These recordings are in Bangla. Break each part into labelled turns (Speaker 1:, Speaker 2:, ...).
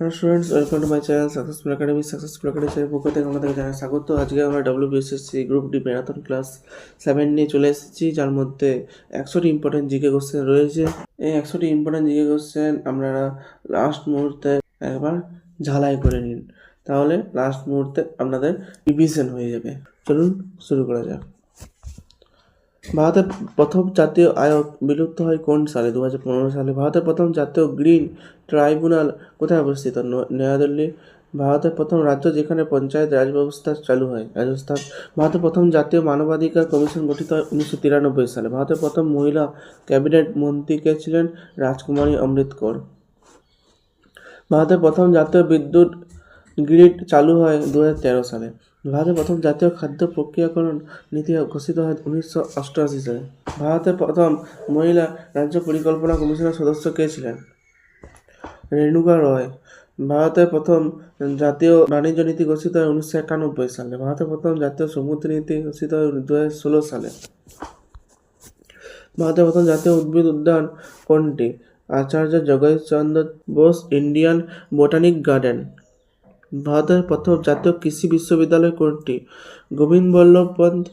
Speaker 1: Hello students, welcome to my channel successful academy. Successful academy channel পক্ষ থেকে আমাদেরকে জানাই স্বাগত। আজকে আমরা WBSSC group D marathon class 7 নিয়ে চলে এসেছি, যার মধ্যে 100টি ইম্পর্টেন্ট জিকে কোশ্চেন রয়েছে। এই 100টি ইম্পর্টেন্ট জিকে কোশ্চেন আপনারা লাস্ট মুহূর্তে একবার ঝালাই করে নিন, তাহলে লাস্ট মুহূর্তে আপনাদের রিভিশন হয়ে যাবে। চলুন শুরু করা যাক। ভারতের প্রথম জাতীয় আয়োগ বিলুপ্ত হয় কোন সালে? 2015 সালে। ভারতের প্রথম জাতীয় গ্রিন ট্রাইব্যুনাল কোথায় অবস্থিত? নয়াদিল্লি। ভারতের প্রথম রাজ্য যেখানে পঞ্চায়েত রাজ ব্যবস্থা চালু হয়? রাজস্থান। ভারতের প্রথম জাতীয় মানবাধিকার কমিশন গঠিত হয় 1993 সালে। ভারতের প্রথম মহিলা ক্যাবিনেট মন্ত্রী কে ছিলেন? রাজকুমারী অমৃত কৌর। ভারতের প্রথম জাতীয় বিদ্যুৎ গ্রিড চালু হয় 2013 সালে। ভারতের প্রথম জাতীয় খাদ্য প্রক্রিয়াকরণ নীতি ঘোষিত হয় 1988 সালে। ভারতের প্রথম মহিলা রাজ্য পরিকল্পনা কমিশনের সদস্য কে ছিলেন? রেণুকা রয়। ভারতের প্রথম জাতীয় বাণিজ্য নীতি ঘোষিত হয় 1991 সালে। ভারতের প্রথম জাতীয় সমুদ্র নীতি ঘোষিত হয় 2016 সালে। ভারতের প্রথম জাতীয় উদ্ভিদ উদ্যান কোনটি? Acharya Jagadishchandra Bose Indian botanic garden. ভারতের প্রথম জাতীয় কৃষি বিশ্ববিদ্যালয় কোনটি? Govind Ballabh Pant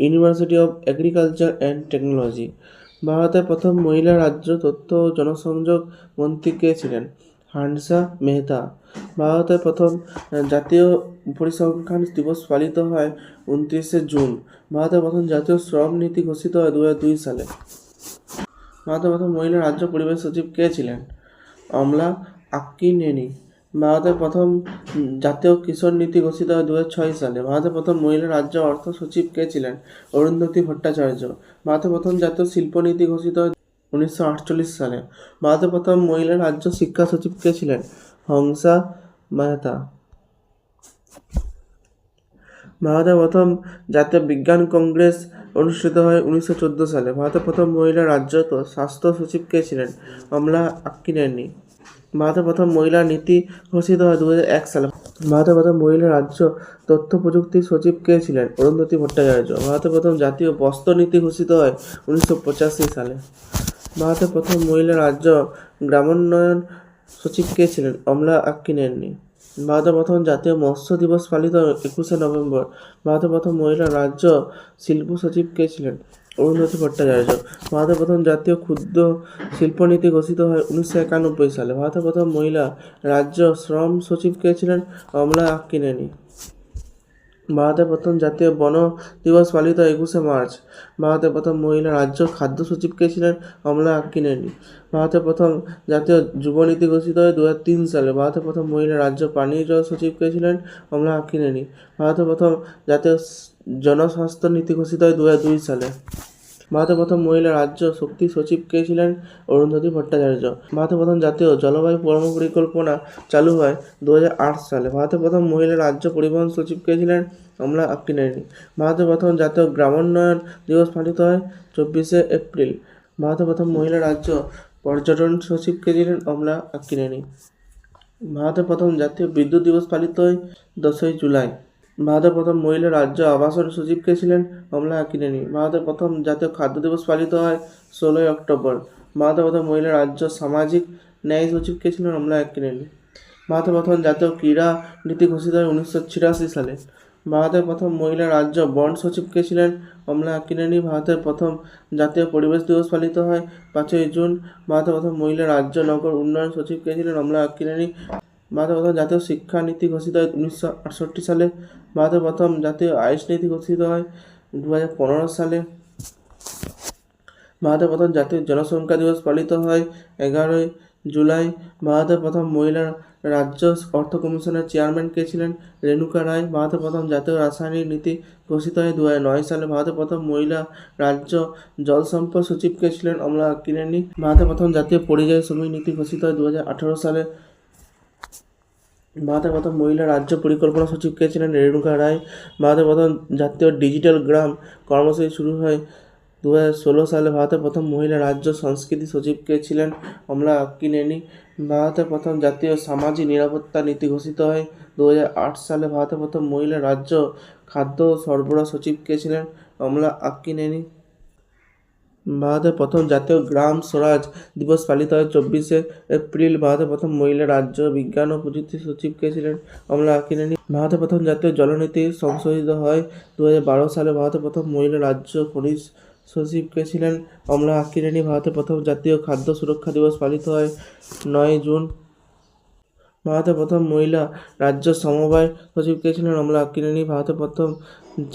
Speaker 1: university of agriculture and technology. ভারতের প্রথম মহিলা রাজ্য তথ্য ও জনসংযোগ মন্ত্রী কে ছিলেন? হান্সা মেহতা। ভারতের প্রথম জাতীয় পরিসংখ্যান দিবস পালিত হয় 29শে জুন। ভারতের প্রথম জাতীয় শ্রম নীতি ঘোষিত হয় 2002 সালে। ভারতের প্রথম মহিলা রাজ্য পরিবেশ সচিব কে ছিলেন? অমলা আক্কিনেনি। ভারতের প্রথম জাতীয় কিশোর নীতি ঘোষিত হয় 2006 সালে। ভারতের প্রথম মহিলা রাজ্য অর্থ সচিব কে ছিলেন? অরুন্ধতী ভট্টাচার্য। ভারতের প্রথম জাতীয় শিল্পনীতি ঘোষিত হয় 1948 সালে। ভারতের প্রথম মহিলা রাজ্য শিক্ষা সচিব কে ছিলেন? হংসা মেহতা। ভারতের প্রথম জাতীয় বিজ্ঞান কংগ্রেস অনুষ্ঠিত হয় 1914 সালে। ভারতের প্রথম মহিলা রাজ্য স্বাস্থ্য সচিব কে ছিলেন? অমলা আক্কিনেনি। ভারতের প্রথম মহিলা নীতি ঘোষিত হয় 2001 সালে। ভারতের প্রথম মহিলা রাজ্য তথ্য প্রযুক্তি সচিব কে ছিলেন? অরুন্ধতী ভট্টাচার্য। ভারতের প্রথম জাতীয় বস্ত্র নীতি ঘোষিত হয় 1985 সালে। ভারতের প্রথম মহিলা রাজ্য গ্রামোন্নয়ন সচিব কে ছিলেন? অমলা আক্কিনেনি। ভারতের প্রথম জাতীয় মৎস্য দিবস পালিত হয় 21শে নভেম্বর। ভারতের প্রথম মহিলা রাজ্য শিল্প সচিব কে ছিলেন? অরুন্ধতী ভট্টাচার্য। ভারতের প্রথম জাতীয় ক্ষুদ্র শিল্পনীতি ঘোষিত হয় 1991 সালে। ভারতের প্রথম মহিলা রাজ্য শ্রম সচিব কে ছিলেন? অমলা আক্কিনেনি। ভারতের প্রথম জাতীয় বন দিবস পালিত হয় 21শে মার্চ। ভারতের প্রথম মহিলা রাজ্য খাদ্য সচিব কে ছিলেন? অমলা আক্কিনেনি। ভারতের প্রথম জাতীয় যুব নীতি ঘোষিত হয় 2003 সালে। ভারতের প্রথম মহিলা রাজ্য পানীয় জল সচিব কে ছিলেন? অমলা আক্কিনেনি। ভারতের প্রথম জাতীয় জনস্বাস্থ্য নীতি ঘোষিত হয় 2002 সালে। ভারতের প্রথম মহিলা রাজ্য শক্তি সচিব কে ছিলেন? অরুন্ধতী ভট্টাচার্য। ভারতের প্রথম জাতীয় জলবায়ু কর্মপরিকল্পনা চালু হয় 2008 সালে। ভারতের প্রথম মহিলা রাজ্য পরিবহন সচিব কে ছিলেন? অমলা আক্কিনেনি। ভারতের প্রথম জাতীয় গ্রামোন্নয়ন দিবস পালিত হয় 24শে এপ্রিল। ভারতের প্রথম মহিলা রাজ্য পর্যটন সচিব কে ছিলেন? অমলা আক্কিনেনি। ভারতের প্রথম জাতীয় বিদ্যুৎ দিবস পালিত হয় 10ই জুলাই। ভারতের প্রথম মহিলা রাজ্য আবাসন সচিব কে ছিলেন? অমলা আক্কিনেনি। ভারতের প্রথম জাতীয় খাদ্য দিবস পালিত হয় 16ই অক্টোবর। ভারতের প্রথম মহিলা রাজ্য সামাজিক ন্যায় সচিব কে ছিলেন? অমলা আক্কিনেনি। ভারতের প্রথম জাতীয় ক্রীড়া নীতি ঘোষিত হয় 1986 সালে। ভারতের প্রথম মহিলা রাজ্য বন সচিব কে ছিলেন? অমলা আক্কিনেনি। ভারতের প্রথম জাতীয় পরিবেশ দিবস পালিত হয় 5ই জুন। ভারতের প্রথম মহিলা রাজ্য নগর উন্নয়ন সচিব কে ছিলেন? অমলা আক্কিনেনি। ভারতের প্রথম জাতীয় শিক্ষা নীতি ঘোষিত হয় 1968 সালে। ভারতের প্রথম জাতীয় আইস নীতি ঘোষিত হয় 2015 সালে। ভারতের প্রথম জাতীয় জনসংখ্যা দিবস পালিত হয় 11ই জুলাই। ভারতের প্রথম মহিলা রাজ্য অর্থ কমিশনের চেয়ারম্যান কে ছিলেন? রেণুকা রায়। ভারতের প্রথম জাতীয় রাসায়নিক নীতি ঘোষিত হয় 2009 সালে। ভারতের প্রথম মহিলা রাজ্য জল সম্পদ সচিব কে ছিলেন? অমলা আক্কিনেনি। ভারতের প্রথম জাতীয় পরিযায়ী শ্রমিক নীতি ঘোষিত হয় 2018 সালে। ভারতের প্রথম মহিলা রাজ্য পরিকল্পনা সচিব কে ছিলেন? রেণুকা রায়। ভারতের প্রথম জাতীয় ডিজিটাল গ্রাম কর্মসূচি শুরু হয় 2016 সালে। ভারতের প্রথম মহিলা রাজ্য সংস্কৃতি সচিব কে ছিলেন? অমলা আক্কিনেনি। ভারতের প্রথম জাতীয় সামাজিক নিরাপত্তা নীতি ঘোষিত হয় 2008 সালে। ভারতের প্রথম মহিলা রাজ্য খাদ্য ও সরবরাহ সচিব কে ছিলেন? অমলা আক্কিনেনি। ভারতের প্রথম জাতীয় গ্রাম স্বরাজ দিবস পালিত হয় 24শে এপ্রিল। ভারতের প্রথম মহিলা রাজ্য বিজ্ঞান ও প্রযুক্তি সচিব কে ছিলেন? কমলা আকিরানি। ভারতের প্রথম জাতীয় জলনীতি সংশোধিত হয় 2012 সালে। ভারতের প্রথম মহিলা রাজ্য খনিজ সচিব কে ছিলেন? কমলা আকিরানি। ভারতের প্রথম জাতীয় খাদ্য সুরক্ষা দিবস পালিত হয় 9 জুন। ভারতের প্রথম মহিলা রাজ্য সমবায় সচিব কে ছিলেন? কমলা আকিরানি। ভারতের প্রথম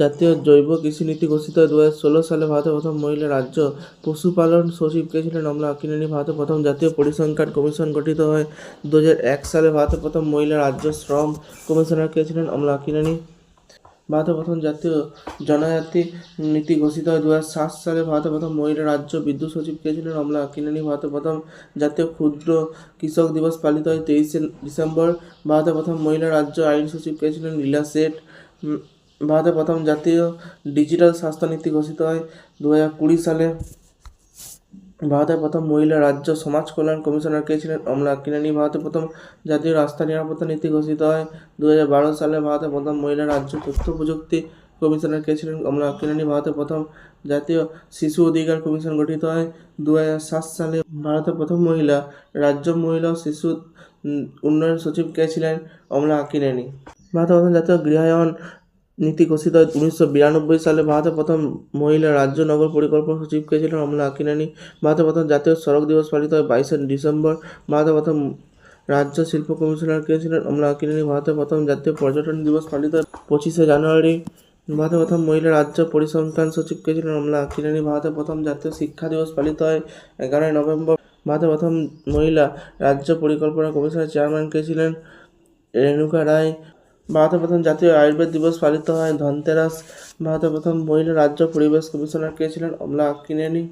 Speaker 1: জাতীয় জৈব কৃষি নীতি ঘোষিত হয় 2016 সালে। ভারতের প্রথম মহিলা রাজ্য পশুপালন সচিব কে ছিলেন? কমলা আকিরানি। ভারতের প্রথম জাতীয় পরিসংখ্যান কমিশন গঠিত হয় 2001 সালে। ভারতের প্রথম মহিলা রাজ্য শ্রম কমিশনার কে ছিলেন? কমলা আকিরানি। ভারতের প্রথম জাতীয় জনজাতি নীতি ঘোষিত হয় 2007 সালে। ভারতের প্রথম মহিলা রাজ্য বিদ্যুৎ সচিব কে ছিলেন? কমলা আকিরানি। ভারতের প্রথম জাতীয় ক্ষুদ্র কৃষক দিবস পালিত হয় 23শে ডিসেম্বর। ভারতের প্রথম মহিলা রাজ্য আইন সচিব কে ছিলেন? লীলা শেঠ। ভারতের প্রথম জাতীয় ডিজিটাল স্বাস্থ্য নীতি ঘোষিত হয় 2020 সালে। ভারতের প্রথম মহিলা রাজ্য সমাজ কল্যাণ কমিশনার কে ছিলেন? কমলা আকিরানি। ভারতের প্রথম জাতীয় রাস্তা নিরাপত্তা নীতি ঘোষিত হয় 2012 সালে। ভারতের প্রথম মহিলা রাজ্য তথ্য প্রযুক্তি কমিশনার কে ছিলেন? কমলা আকিরানি। ভারতের প্রথম জাতীয় শিশু অধিকার কমিশন গঠিত হয় 2007 সালে। ভারতের প্রথম মহিলা রাজ্য মহিলা ও শিশু উন্নয়ন সচিব কে ছিলেন? কমলা আকিরানি। ভারতের প্রথম জাতীয় গৃহায়ন নীতি ঘোষিত হয় 1992 সালে। ভারতের প্রথম মহিলা রাজ্য নগর পরিকল্পনা সচিব কে ছিলেন? কমলা আকিরানি। ভারতের প্রথম জাতীয় সড়ক দিবস পালিত হয় 22শে ডিসেম্বর। ভারতের প্রথম রাজ্য শিল্প কমিশনার কে ছিলেন? কমলা আকিরানি। ভারতের প্রথম জাতীয় পর্যটন দিবস পালিত হয় 25শে জানুয়ারি। ভারতের প্রথম মহিলা রাজ্য পরিসংখ্যান সচিব কে ছিলেন? কমলা আকিরানি। ভারতের প্রথম জাতীয় শিক্ষা দিবস পালিত হয় 11ই নভেম্বর। ভারতের প্রথম মহিলা রাজ্য পরিকল্পনা কমিশনের চেয়ারম্যান কে ছিলেন? রেণুকা রায়। ভারতের প্রথম জাতীয় আয়ুর্বেদ দিবস পালিত হয় ধনতেরাস। ভারতের প্রথম মহিলা রাজ্য পরিবেশ কমিশনার কে ছিলেন? কমলা আকিরানি।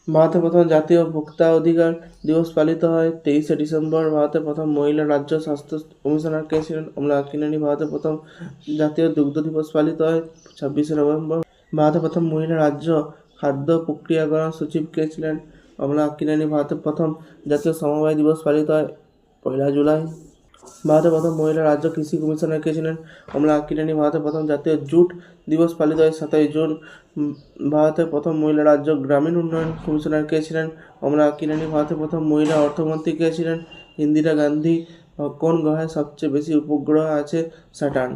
Speaker 1: ভারতের প্রথম জাতীয় ভোক্তা অধিকার দিবস পালিত হয় 23শে ডিসেম্বর। ভারতের প্রথম মহিলা রাজ্য স্বাস্থ্য কমিশনার কে ছিলেন? কমলা আকিরানি। ভারতের প্রথম জাতীয় দুগ্ধ দিবস পালিত হয় 26শে নভেম্বর। ভারতের প্রথম মহিলা রাজ্য খাদ্য প্রক্রিয়াকরণ সচিব কে ছিলেন? কমলা আকিরানি। ভারতের প্রথম জাতীয় সমবায় দিবস পালিত হয় 1লা জুলাই। ভারতের প্রথম মহিলা রাজ্য কৃষি কমিশনার কে ছিলেন? কমলা আকিরানি। ভারতের প্রথম জাতীয় জুট দিবস পালিত হয় 27 জুন। ভারতের প্রথম মহিলা রাজ্য গ্রামীণ উন্নয়ন কমিশনার কে ছিলেন? কমলা আকিরানি। ভারতের প্রথম মহিলা অর্থমন্ত্রী কে ছিলেন? ইন্দিরা গান্ধী। কোন গ্রহে সবচেয়ে বেশি উপগ্রহ আছে? স্যাটার্ন।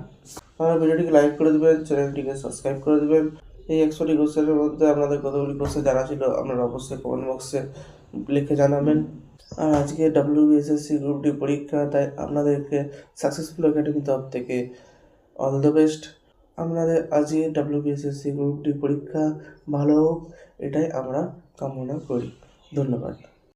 Speaker 1: আপনারা ভিডিওটিকে লাইক করে দেবেন, চ্যানেলটিকে সাবস্ক্রাইব করে দেবেন। এই 100টি কোশ্চেনের মধ্যে আপনাদের কতগুলি কোশ্চেন জানা ছিল আপনারা অবশ্যই কমেন্ট বক্সে লিখে জানাবেন। আর আজকে WBSSC গ্রুপ ডি পরীক্ষা, তাই আপনাদেরকে সাকসেসফুল একাডেমি তরফ থেকে অল দ্য বেস্ট। আপনাদের আজকে WBSSC গ্রুপ ডি পরীক্ষা ভালো হোক, এটাই আমরা কামনা করি। ধন্যবাদ।